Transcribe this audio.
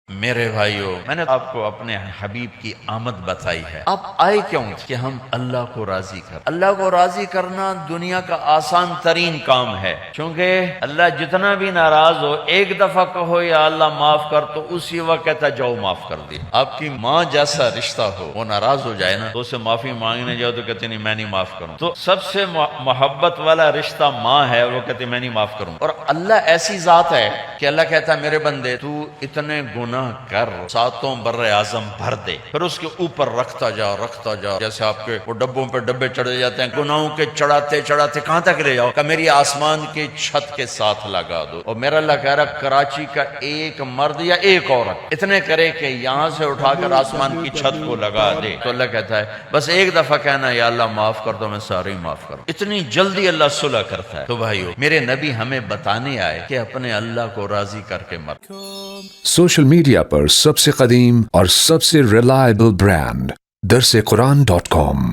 میرے بھائیوں، میں نے آپ کو اپنے حبیب کی آمد بتائی ہے. آپ آئے کیوں؟ کہ ہم اللہ کو راضی کر. اللہ کو راضی کرنا دنیا کا آسان ترین کام ہے، کیونکہ اللہ جتنا بھی ناراض ہو ایک دفعہ کہو یا اللہ معاف کر تو اسی وقت کہتا جاؤ معاف کر دیا. آپ کی ماں جیسا رشتہ ہو، وہ ناراض ہو جائے نا تو اسے معافی مانگنے جاؤ تو کہتے نہیں میں نہیں معاف کروں. تو سب سے محبت والا رشتہ ماں ہے، وہ کہتے میں نہیں معاف کروں. اور اللہ ایسی ذات ہے کہ اللہ کہتا ہے میرے بندے تو اتنے گناہ کر، ساتوں بر اعظم بھر دے، پھر اس کے اوپر رکھتا جا. جیسے آپ کے وہ ڈبوں پہ ڈبے چڑھے جاتے ہیں، گناہوں کے چڑھاتے کہاں تک لے جاؤ کہ میری آسمان کے چھت کے ساتھ لگا دو. اور میرا اللہ کہہ رہا کراچی کا ایک مرد یا ایک عورت اتنے کرے کہ یہاں سے اٹھا کر آسمان کی چھت کو لگا دے، تو اللہ کہتا ہے بس ایک دفعہ کہنا یا اللہ معاف کر دو، میں سارے ہی معاف کروں. اتنی جلدی اللہ صلح کرتا ہے. تو بھائیو، میرے نبی ہمیں بتانے آئے کہ اپنے اللہ کو راضی کر کے مر. سوشل میڈیا پر سب سے قدیم اور سب سے ریلائبل برانڈ درسقرآن.com